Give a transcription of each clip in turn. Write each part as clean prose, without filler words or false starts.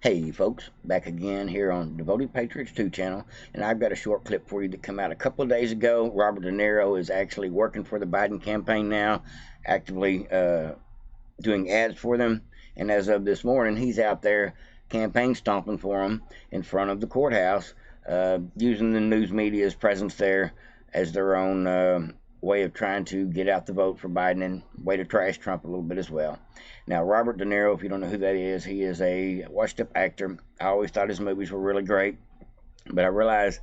Hey folks, back again here on Devoted Patriots 2 channel, and I've got a short clip for you that came out a couple of days ago. Robert De Niro is actually working for the Biden campaign now, actively doing ads for them, and as of this morning, he's out there campaign stomping for them in front of the courthouse, using the news media's presence there as their own way of trying to get out the vote for Biden and way to trash Trump a little bit as well. Now, Robert De Niro, if you don't know who that is, he is a washed-up actor. I always thought his movies were really great, but I realized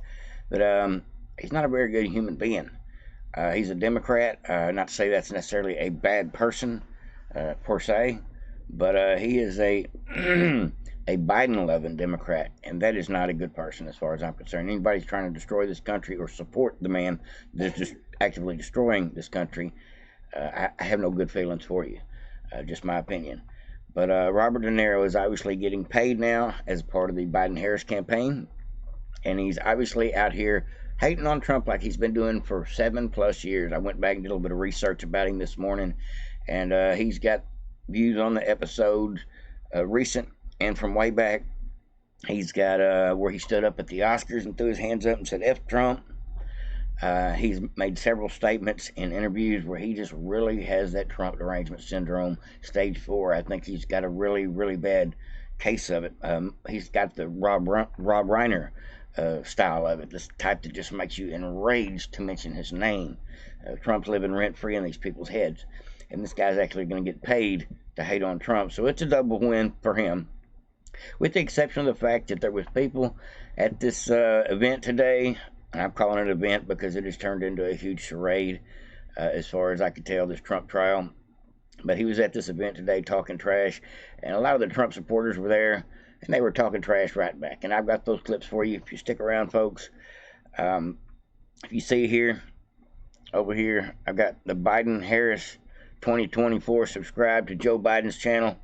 that he's not a very good human being. He's a Democrat. Not to say that's necessarily a bad person per se, but he is a a Biden-loving Democrat, and that is not a good person as far as I'm concerned. Anybody's trying to destroy this country or support the man that's just actively destroying this country, I have no good feelings for you. Just my opinion. But Robert De Niro is obviously getting paid now as part of the Biden-Harris campaign, and he's obviously out here hating on Trump like he's been doing for 7+ years. I went back and did a little bit of research about him this morning, and he's got views on the episodes, recent and from way back. He's got where he stood up at the Oscars and threw his hands up and said, F Trump. He's made several statements in interviews where he just really has that Trump derangement syndrome, stage 4. I think he's got a really, really bad case of it. He's got the Rob Reiner style of it, this type that just makes you enraged to mention his name. Trump's living rent-free in these people's heads, and this guy's actually going to get paid to hate on Trump, so it's a double win for him, with the exception of the fact that there was people at this event today. I'm calling it an event because it has turned into a huge charade, as far as I could tell, this Trump trial. But he was at this event today talking trash, and a lot of the Trump supporters were there, and they were talking trash right back. And I've got those clips for you if you stick around, folks. If you see here, over here, I've got the Biden-Harris 2024. Subscribe to Joe Biden's channel.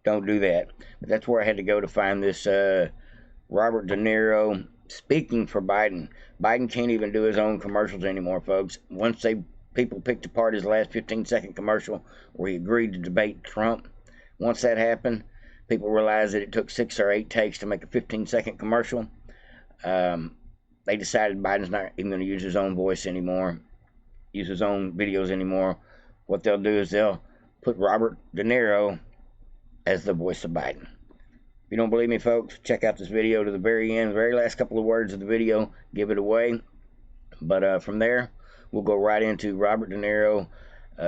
Don't do that. But that's where I had to go to find this Robert De Niro speaking for Biden. Biden can't even do his own commercials anymore, folks. Once people picked apart his last 15-second commercial where he agreed to debate Trump, once that happened, people realized that it took 6 or 8 takes to make a 15-second commercial. They decided Biden's not even going to use his own voice anymore, use his own videos anymore. What they'll do is they'll put Robert De Niro as the voice of Biden. If you don't believe me, folks, check out this video to the very end. The very last couple of words of the video give it away. But from there, we'll go right into Robert De Niro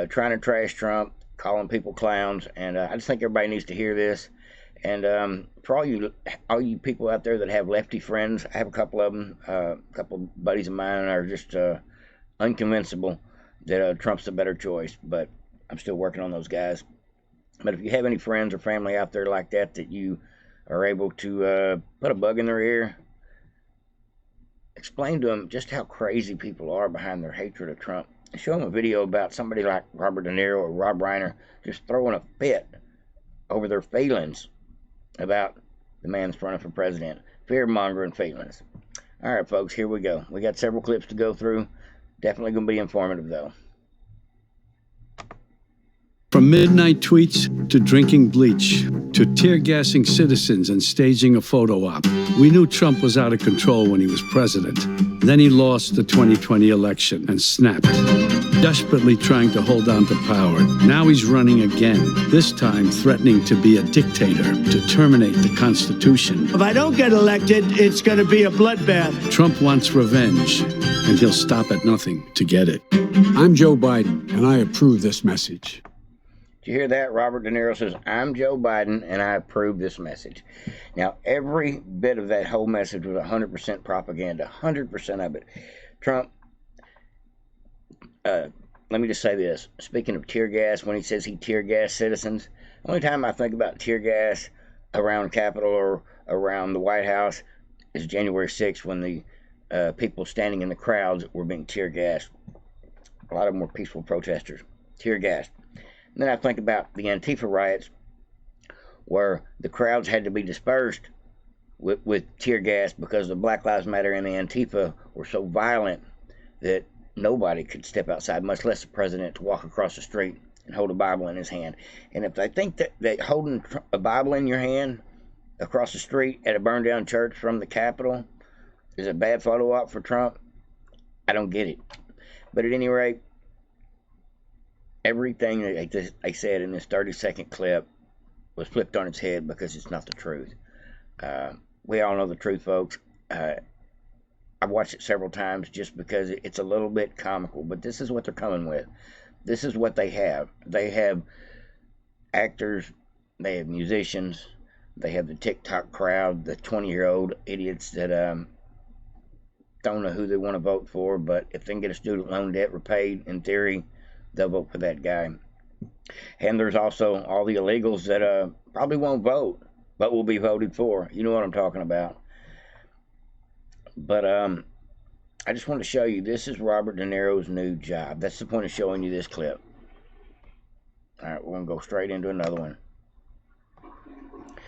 trying to trash Trump, calling people clowns. And I just think everybody needs to hear this. And for all you people out there that have lefty friends, I have a couple of them. A couple buddies of mine are just unconvincible that Trump's the better choice. But I'm still working on those guys. But if you have any friends or family out there like that you are able to put a bug in their ear, explain to them just how crazy people are behind their hatred of Trump. Show them a video about somebody like Robert De Niro or Rob Reiner just throwing a fit over their feelings about the man that's running for president. Fear-mongering feelings. All right, folks, here we go. We got several clips to go through. Definitely going to be informative, though. From midnight tweets to drinking bleach to tear-gassing citizens and staging a photo op, we knew Trump was out of control when he was president. Then he lost the 2020 election and snapped, desperately trying to hold on to power. Now he's running again, this time threatening to be a dictator, to terminate the Constitution. If I don't get elected, it's going to be a bloodbath. Trump wants revenge, and he'll stop at nothing to get it. I'm Joe Biden, and I approve this message. Did you hear that? Robert De Niro says, I'm Joe Biden, and I approve this message. Now, every bit of that whole message was 100% propaganda, 100% of it. Trump, let me just say this. Speaking of tear gas, when he says he tear gas citizens, the only time I think about tear gas around Capitol or around the White House is January 6th, when the people standing in the crowds were being tear gassed. A lot of them were peaceful protesters, tear gassed. And then I think about the Antifa riots, where the crowds had to be dispersed with tear gas because the Black Lives Matter and the Antifa were so violent that nobody could step outside, much less the president, to walk across the street and hold a Bible in his hand. And if they think that holding a Bible in your hand across the street at a burned down church from the Capitol is a bad photo op for Trump. I don't get it. But at any rate, everything that they said in this 30-second clip was flipped on its head because it's not the truth. We all know the truth, folks. I've watched it several times just because it's a little bit comical, but this is what they're coming with. This is what they have. They have actors, they have musicians, they have the TikTok crowd, the 20-year-old idiots that don't know who they want to vote for, but if they can get a student loan debt repaid, in theory, they'll vote for that guy. And there's also all the illegals that probably won't vote, but will be voted for. You know what I'm talking about. But I just want to show you, this is Robert De Niro's new job. That's the point of showing you this clip. All right, we're going to go straight into another one. It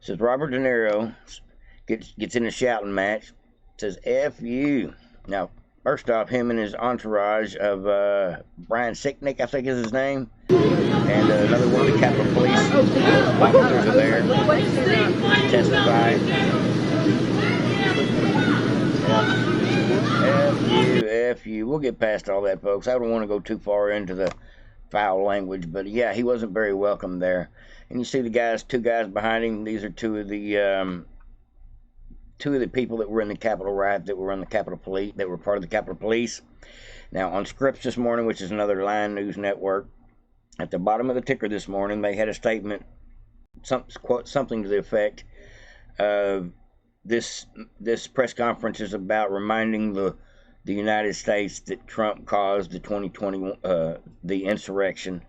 says Robert De Niro gets in a shouting match. It says, F you. Now, first off, him and his entourage of Brian Sicknick, I think is his name, and another one of the Capitol Police officers are there to testify. F you. We'll get past all that, folks. I don't want to go too far into the foul language, but yeah, he wasn't very welcome there. And you see the guys, two guys behind him. These are two of the people that were in the Capitol riot, that were on the Capitol Police, that were part of the Capitol Police. Now, on Scripps this morning, which is another Line News network, at the bottom of the ticker this morning, they had a statement, something to the effect of this press conference is about reminding the United States that Trump caused the 2020 the insurrection,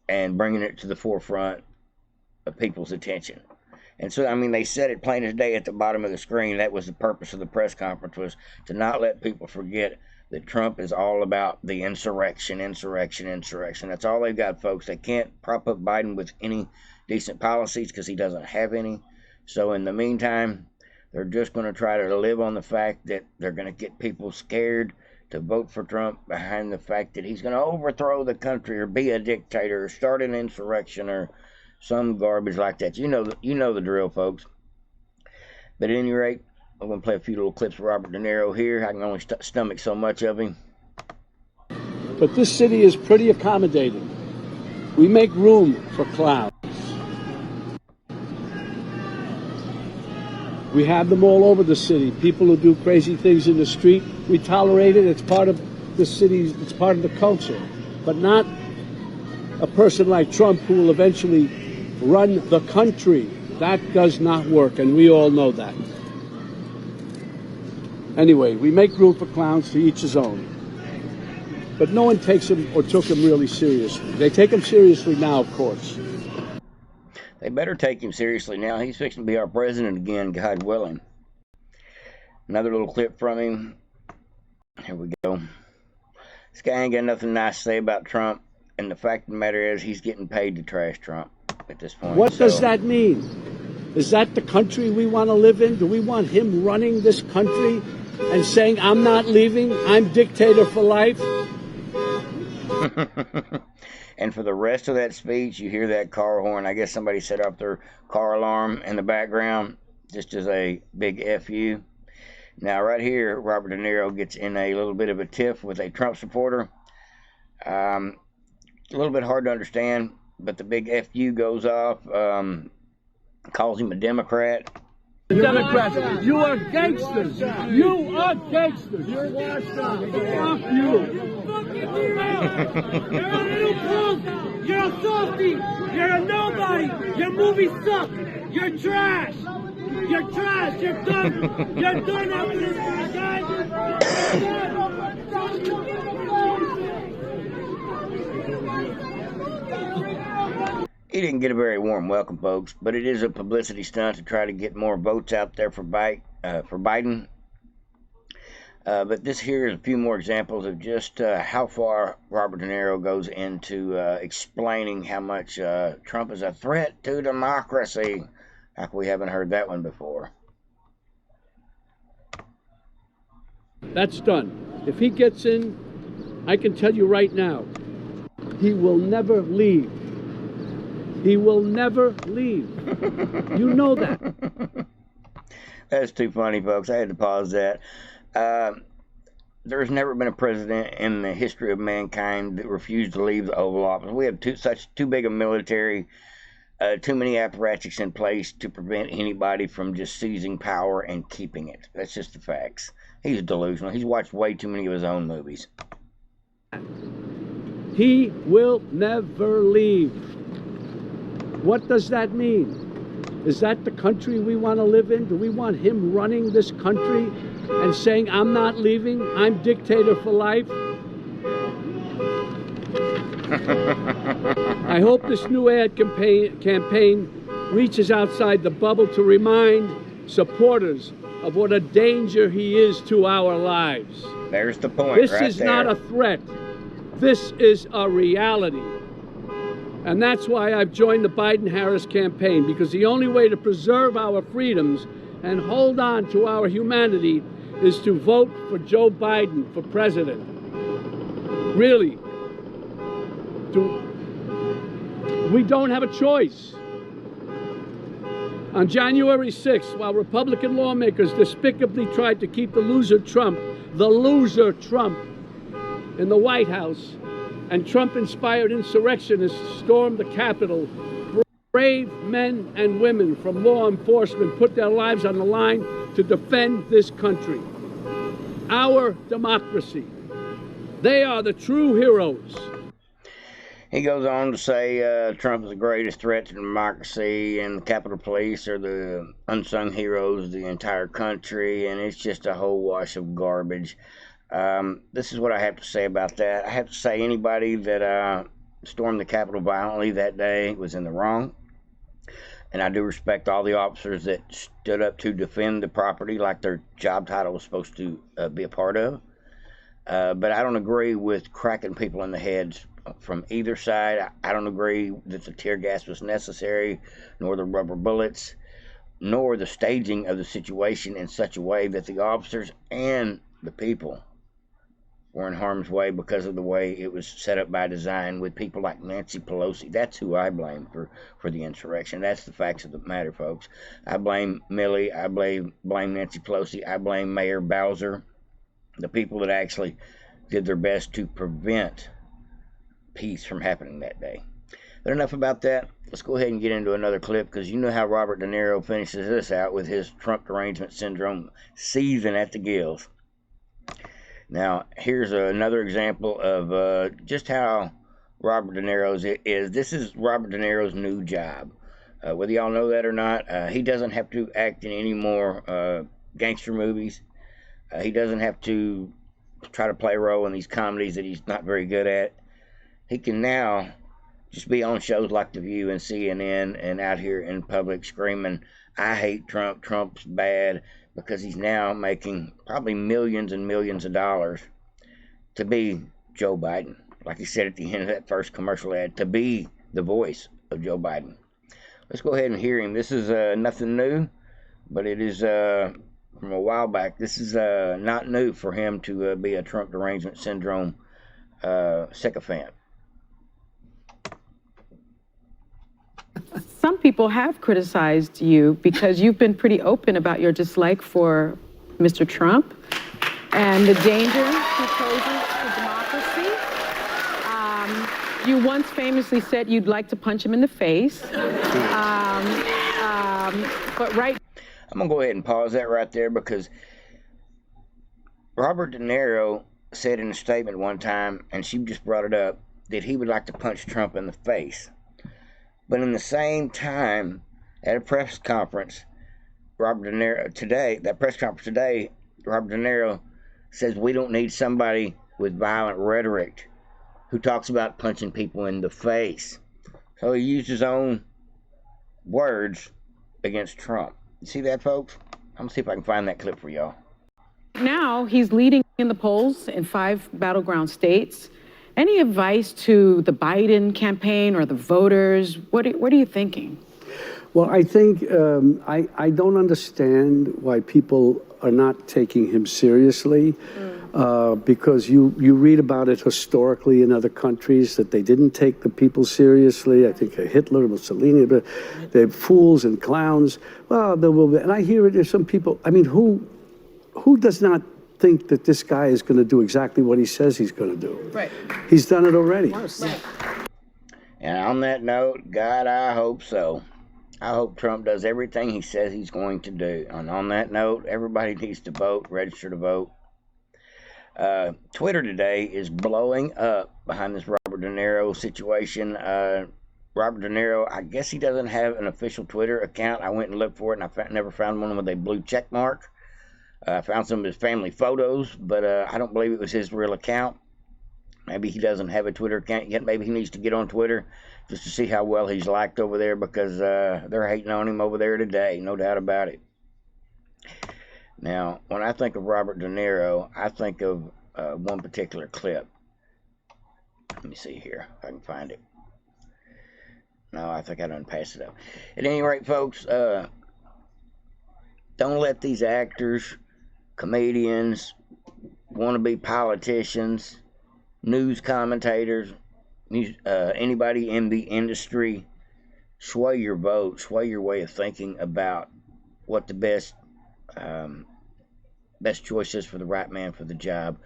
and bringing it to the forefront of people's attention. And so, I mean, they said it plain as day at the bottom of the screen. That was the purpose of the press conference, was to not let people forget that Trump is all about the insurrection. That's all they've got, folks. They can't prop up Biden with any decent policies because he doesn't have any. So in the meantime, they're just going to try to live on the fact that they're going to get people scared to vote for Trump behind the fact that he's going to overthrow the country or be a dictator or start an insurrection or some garbage like that. You know the drill, folks. But at any rate, I'm going to play a few little clips of Robert De Niro here. I can only stomach so much of him. But this city is pretty accommodating. We make room for clowns. We have them all over the city. People who do crazy things in the street, we tolerate it. It's part of the city's, it's part of the culture. But not a person like Trump who will eventually run the country. That does not work, and we all know that. Anyway, we make room for clowns, to each his own. But no one takes him or took him really seriously. They take him seriously now, of course. They better take him seriously now. He's fixing to be our president again, God willing. Another little clip from him. Here we go. This guy ain't got nothing nice to say about Trump, and the fact of the matter is he's getting paid to trash Trump at this point. What does that mean? Is that the country we want to live in? Do we want him running this country and saying, I'm not leaving, I'm dictator for life? And for the rest of that speech, you hear that car horn. I guess somebody set up their car alarm in the background, just as a big FU. Now, right here, Robert De Niro gets in a little bit of a tiff with a Trump supporter. A little bit hard to understand, but the big FU goes off, calls him a Democrat. Democrats, you are gangsters. You are gangsters. You're washed up. Fuck you. You're a little punk. You're a softy. You're a nobody. Your movies suck. You're trash. You're trash. You're done. You're done after this, guys. He didn't get a very warm welcome, folks, but it is a publicity stunt to try to get more votes out there for Biden. But this here is a few more examples of just how far Robert De Niro goes into explaining how much Trump is a threat to democracy. Like we haven't heard that one before. That's done. If he gets in, I can tell you right now, he will never leave. He will never leave. You know that. That's too funny, folks. I had to pause that. There's never been a president in the history of mankind that refused to leave the Oval Office. We have too big a military, too many apparatchiks in place to prevent anybody from just seizing power and keeping it. That's just the facts. He's delusional. He's watched way too many of his own movies. He will never leave. What does that mean? Is that the country we want to live in? Do we want him running this country and saying, I'm not leaving, I'm dictator for life? I hope this new ad campaign reaches outside the bubble to remind supporters of what a danger he is to our lives. There's the point. This is not a threat. This is a reality. And that's why I've joined the Biden-Harris campaign, because the only way to preserve our freedoms and hold on to our humanity is to vote for Joe Biden for president. Really. We don't have a choice. On January 6th, while Republican lawmakers despicably tried to keep the loser Trump, in the White House, and Trump-inspired insurrectionists stormed the Capitol, brave men and women from law enforcement put their lives on the line to defend this country, our democracy. They are the true heroes. He goes on to say Trump is the greatest threat to democracy, and the Capitol Police are the unsung heroes of the entire country, and it's just a whole wash of garbage. This is what I have to say about that. I have to say anybody that stormed the Capitol violently that day was in the wrong. And I do respect all the officers that stood up to defend the property like their job title was supposed to be a part of. But I don't agree with cracking people in the heads from either side. I don't agree that the tear gas was necessary, nor the rubber bullets, nor the staging of the situation in such a way that the officers and the people were in harm's way because of the way it was set up by design with people like Nancy Pelosi. That's who I blame for the insurrection. That's the facts of the matter, folks. I blame Milley. I blame Nancy Pelosi. I blame Mayor Bowser, the people that actually did their best to prevent peace from happening that day. But enough about that. Let's go ahead and get into another clip, because you know how Robert De Niro finishes this out with his Trump derangement syndrome seething at the gills. Now, here's another example of just how Robert De Niro's is. This is Robert De Niro's new job. Whether y'all know that or not, he doesn't have to act in any more gangster movies. He doesn't have to try to play a role in these comedies that he's not very good at. He can now just be on shows like The View and CNN and out here in public screaming, I hate Trump, Trump's bad, because he's now making probably millions and millions of dollars to be Joe Biden. Like he said at the end of that first commercial ad, to be the voice of Joe Biden. Let's go ahead and hear him. This is nothing new, but it is from a while back. This is not new for him to be a Trump derangement syndrome sycophant. Some people have criticized you because you've been pretty open about your dislike for Mr. Trump and the danger he poses to democracy. You once famously said you'd like to punch him in the face. But right... I'm going to go ahead and pause that right there, because Robert De Niro said in a statement one time, and she just brought it up, that he would like to punch Trump in the face. But in the same time, at a press conference, Robert De Niro today, Robert De Niro says we don't need somebody with violent rhetoric who talks about punching people in the face. So he used his own words against Trump. You see that, folks? I'm going to see if I can find that clip for y'all. Now he's leading in the polls in 5 battleground states. Any advice to the Biden campaign or the voters? What are you thinking? Well, I think I don't understand why people are not taking him seriously. because you read about it historically in other countries that they didn't take the people seriously. I think Hitler, Mussolini, but they're fools and clowns. Well, there will be, and I hear it. There's some people. I mean, who does not think that this guy is going to do exactly what he says he's going to do? Right. He's done it already. Right. And on that note, God, I hope so. I hope Trump does everything he says he's going to do. And on that note, everybody needs to vote, register to vote. Twitter today is blowing up behind this Robert De Niro situation. Robert De Niro, I guess he doesn't have an official Twitter account. I went and looked for it, and I never found one with a blue check mark. I found some of his family photos, but I don't believe it was his real account. Maybe he doesn't have a Twitter account yet. Maybe he needs to get on Twitter just to see how well he's liked over there, because they're hating on him over there today, no doubt about it. Now, when I think of Robert De Niro, I think of one particular clip. Let me see here if I can find it. No, I think I done passed it up. At any rate, folks, don't let these actors, comedians, wannabe politicians, news commentators, anybody in the industry sway your vote, sway your way of thinking about what the best choice is for the right man for the job.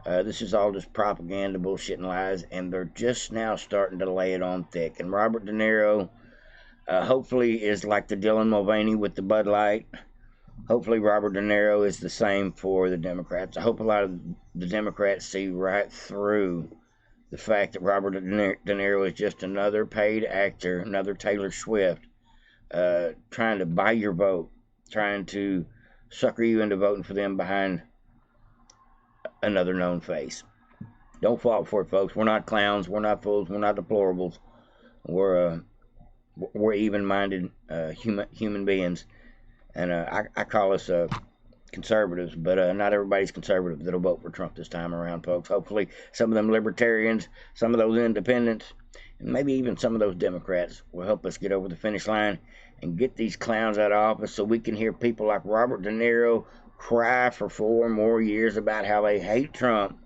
This is all just propaganda, bullshit, and lies, and they're just now starting to lay it on thick. And Robert De Niro, hopefully, is like the Dylan Mulvaney with the Bud Light. Hopefully, Robert De Niro is the same for the Democrats. I hope a lot of the Democrats see right through the fact that Robert De Niro is just another paid actor, another Taylor Swift, trying to buy your vote, trying to sucker you into voting for them behind another known face. Don't fall for it, folks. We're not clowns. We're not fools. We're not deplorables. We're even-minded human beings. And I call us conservatives, but not everybody's conservative that'll vote for Trump this time around, folks. Hopefully some of them libertarians, some of those independents, and maybe even some of those Democrats will help us get over the finish line and get these clowns out of office so we can hear people like Robert De Niro cry for 4 more years about how they hate Trump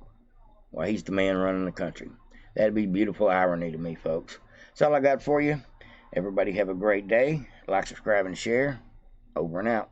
while he's the man running the country. That'd be beautiful irony to me, folks. That's all I got for you. Everybody have a great day. Like, subscribe, and share. Over and out.